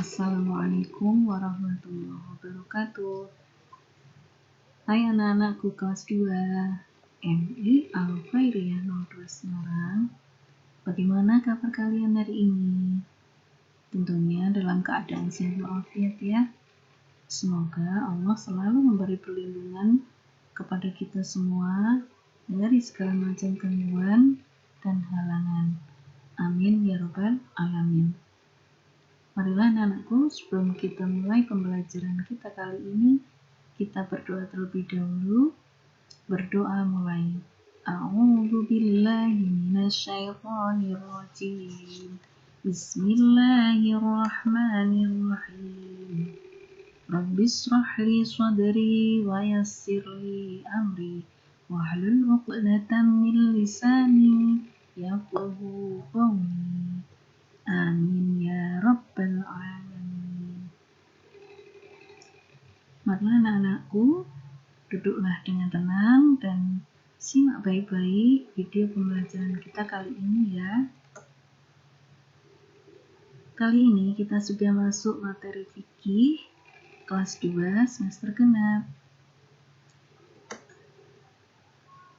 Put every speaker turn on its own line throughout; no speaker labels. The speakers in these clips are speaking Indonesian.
Assalamualaikum warahmatullahi wabarakatuh. Hai anak-anakku kelas 2 MI Al-Khairiyah 02 Semarang. Bagaimana kabar kalian hari ini? Tentunya dalam keadaan sehat walafiat ya. Semoga Allah selalu memberi perlindungan kepada kita semua dari segala macam gangguan dan halangan. Amin ya rabbal alamin. Marilah anak-anakku, sebelum kita mulai pembelajaran kita kali ini, kita berdoa terlebih dahulu. Berdoa mulai. A'udzu billahi minasyaitonir rajim. Bismillahirrahmanirrahim. Rabbis shrahli sadri wa yassir li amri wahlul 'uqdatam min lisani yafqahu qawli. Amin ya rabbal alamin. Marilah anak-anakku, duduklah dengan tenang dan simak baik-baik video pembelajaran kita kali ini ya. Kali ini kita sudah masuk materi fikih kelas 2 semester genap,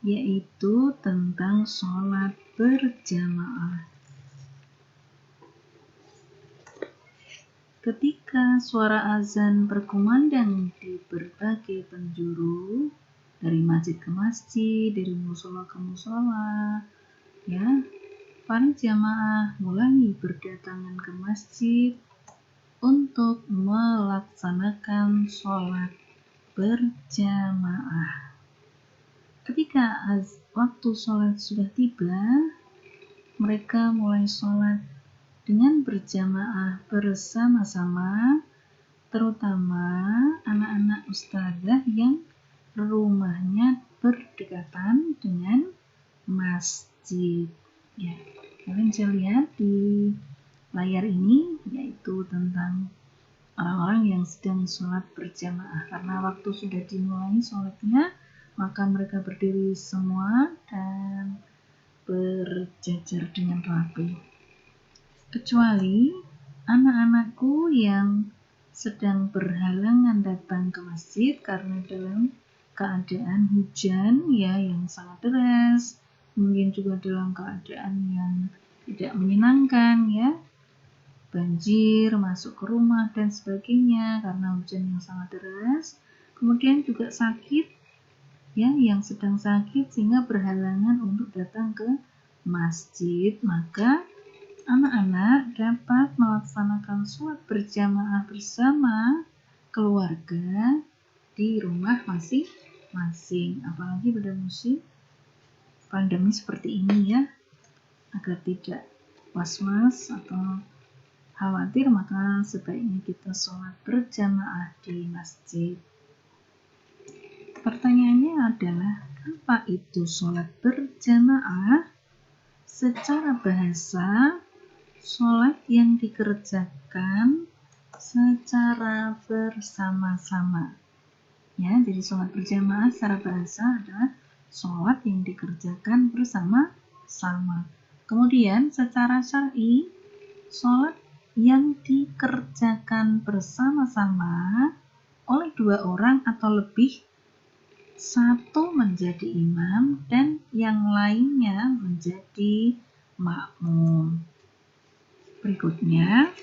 yaitu tentang sholat berjamaah. Ketika suara azan berkumandang di berbagai penjuru, dari masjid ke masjid, dari musola ke musola, ya, para jamaah mulai berdatangan ke masjid untuk melaksanakan sholat berjamaah. Ketika waktu sholat sudah tiba, mereka mulai sholat dengan berjamaah bersama-sama, terutama anak-anak ustazah yang rumahnya berdekatan dengan masjid. Ya, kalian bisa lihat di layar ini, yaitu tentang orang-orang yang sedang sholat berjamaah. Karena waktu sudah dimulai sholatnya, maka mereka berdiri semua dan berjajar dengan rapi. Kecuali anak-anakku yang sedang berhalangan datang ke masjid karena dalam keadaan hujan ya yang sangat deras, mungkin juga dalam keadaan yang tidak menyenangkan ya, banjir masuk ke rumah dan sebagainya karena hujan yang sangat deras, kemudian juga sakit ya, yang sedang sakit sehingga berhalangan untuk datang ke masjid, maka anak-anak dapat melaksanakan sholat berjamaah bersama keluarga di rumah masing-masing. Apalagi pada musim pandemi seperti ini ya, agar tidak was-was atau khawatir, maka sebaiknya kita sholat berjamaah di masjid. Pertanyaannya adalah, apa itu sholat berjamaah? Secara bahasa, sholat yang dikerjakan secara bersama-sama. Ya, jadi sholat berjamaah secara bahasa adalah sholat yang dikerjakan bersama-sama. Kemudian secara syar'i, sholat yang dikerjakan bersama-sama oleh 2 orang atau lebih, satu menjadi imam dan yang lainnya menjadi makmum. Berikutnya,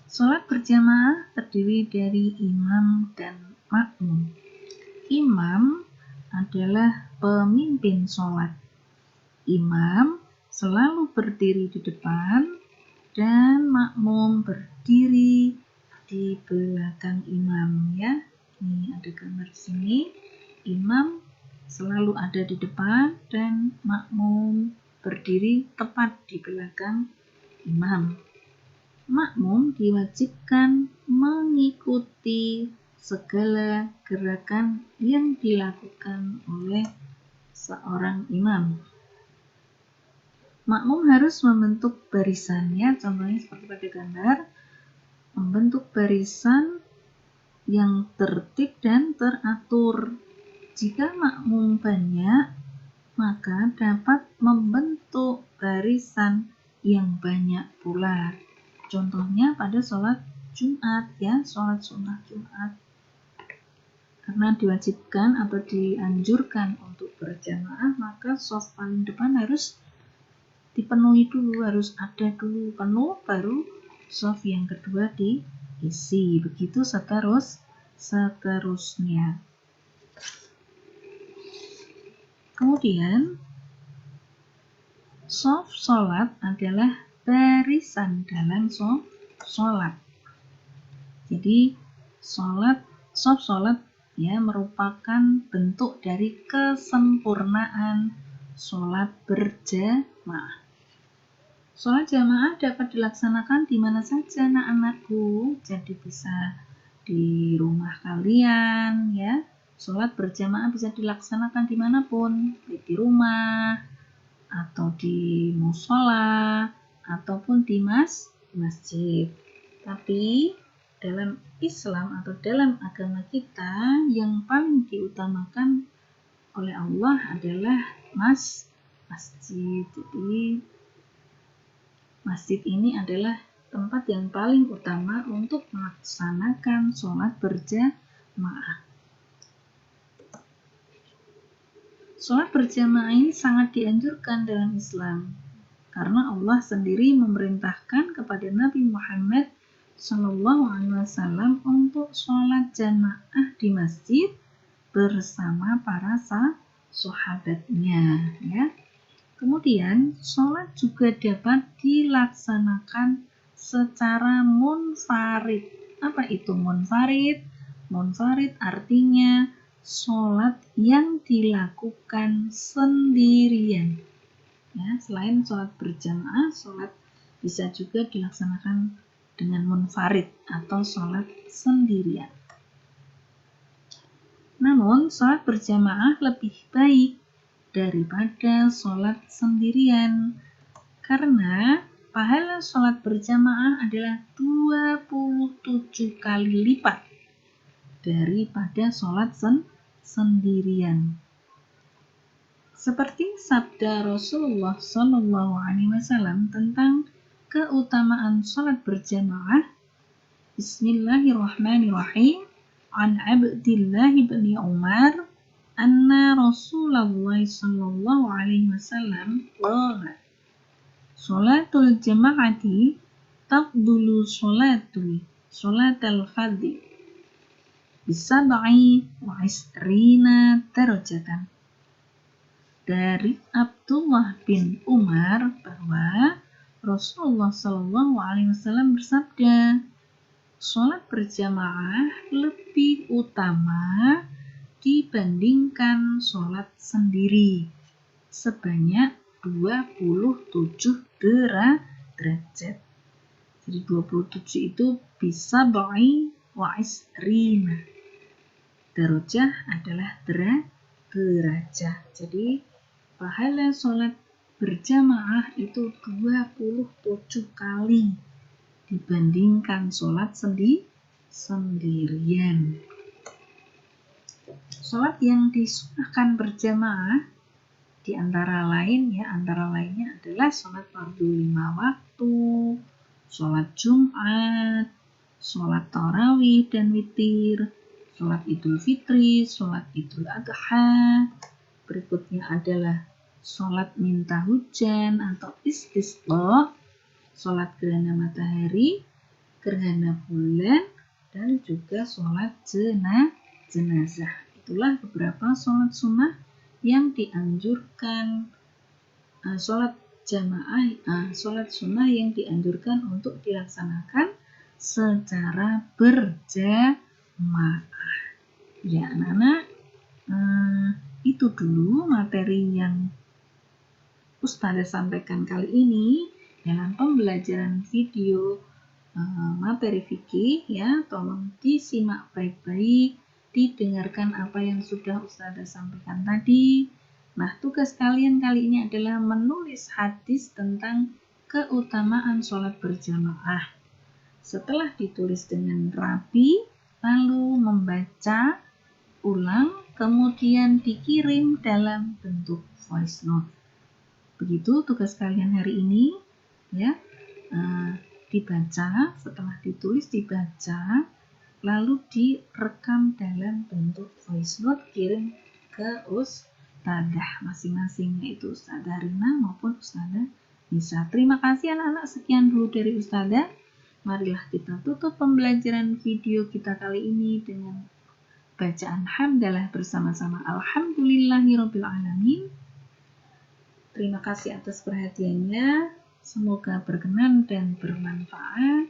sholat berjamaah terdiri dari imam dan makmum. Imam adalah pemimpin sholat. Imam selalu berdiri di depan dan makmum berdiri di belakang imam ya. Ini ada gambar di sini. Imam selalu ada di depan dan makmum berdiri tepat di belakang imam. Makmum diwajibkan mengikuti segala gerakan yang dilakukan oleh seorang imam. Makmum harus membentuk barisannya, contohnya seperti pada gambar, membentuk barisan yang tertib dan teratur. Jika makmum banyak, maka dapat membentuk barisan yang banyak pula. Contohnya pada sholat Jumat ya, sholat sunnah Jumat. Karena diwajibkan atau dianjurkan untuk berjamaah, maka shaf paling depan harus dipenuhi dulu, harus ada dulu penuh, baru shaf yang kedua diisi. Begitu seterusnya. Kemudian shaf sholat adalah barisan dalam sholat. Jadi shaf sholat ya merupakan bentuk dari kesempurnaan sholat berjamaah. Sholat jamaah dapat dilaksanakan di mana saja anak-anakku, jadi bisa di rumah kalian ya. Sholat berjamaah bisa dilaksanakan dimanapun, baik di rumah atau di musola ataupun di masjid. Tapi dalam Islam atau dalam agama kita yang paling diutamakan oleh Allah adalah masjid. Jadi masjid ini adalah tempat yang paling utama untuk melaksanakan sholat berjamaah. Sholat berjamaah ini sangat dianjurkan dalam Islam karena Allah sendiri memerintahkan kepada Nabi Muhammad SAW untuk sholat jamaah di masjid bersama para sahabatnya ya. Kemudian sholat juga dapat dilaksanakan secara munfarid. Apa itu munfarid? Munfarid artinya sholat yang dilakukan sendirian. Ya, selain sholat berjamaah, sholat bisa juga dilaksanakan dengan munfarid atau sholat sendirian. Namun, sholat berjamaah lebih baik daripada sholat sendirian karena pahala sholat berjamaah adalah 27 kali lipat daripada sholat sendirian. Seperti sabda Rasulullah SAW tentang keutamaan sholat berjamaah, Bismillahirrahmanirrahim. An Abdillah bin Umar anna Rasulullah sallallahu alaihi wasallam qala sholatul jama'ati tafdulu sholatal fardhi bisab'i wa isrina darajatan. Dari Abdullah bin Umar bahwa Rasulullah sallallahu alaihi wasallam bersabda, sholat berjamaah lebih utama dibandingkan sholat sendiri sebanyak 27 derajat. Jadi 27 itu bisa ba'i wa isrina. Darajah adalah derajah. Jadi pahala sholat berjamaah itu 27 kali dibandingkan sholat sendirian. Sholat yang disunahkan berjamaah antara lainnya adalah sholat fardu 5 waktu, sholat Jumat, sholat tarawih dan witir, sholat Idul Fitri, sholat Idul Adha. Berikutnya adalah sholat minta hujan atau istisqa, sholat gerhana matahari, gerhana bulan, dan juga sholat jenazah. Itulah beberapa sholat sunnah yang dianjurkan, sholat sunnah yang dianjurkan untuk dilaksanakan secara berjamaah. Ya anak-anak, itu dulu materi yang Ustazah sampaikan kali ini dalam pembelajaran video materi fikih ya. Tolong disimak baik-baik, didengarkan apa yang sudah Ustazah sampaikan tadi. Nah, tugas kalian kali ini adalah menulis hadis tentang keutamaan sholat berjamaah. Setelah ditulis dengan rapi, lalu membaca ulang, kemudian dikirim dalam bentuk voice note. Begitu tugas kalian hari ini ya. dibaca, setelah ditulis dibaca, lalu direkam dalam bentuk voice note, kirim ke ustadzah masing-masing, yaitu Ustadzah Rina maupun Ustadzah Nisa. Terima kasih anak-anak, sekian dulu dari ustadzah. Marilah kita tutup pembelajaran video kita kali ini dengan bacaan hamdalah bersama-sama. Alhamdulillahirobbilalamin. Terima kasih atas perhatiannya. Semoga berkenan dan bermanfaat.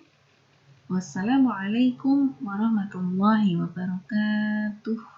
Wassalamualaikum warahmatullahi wabarakatuh.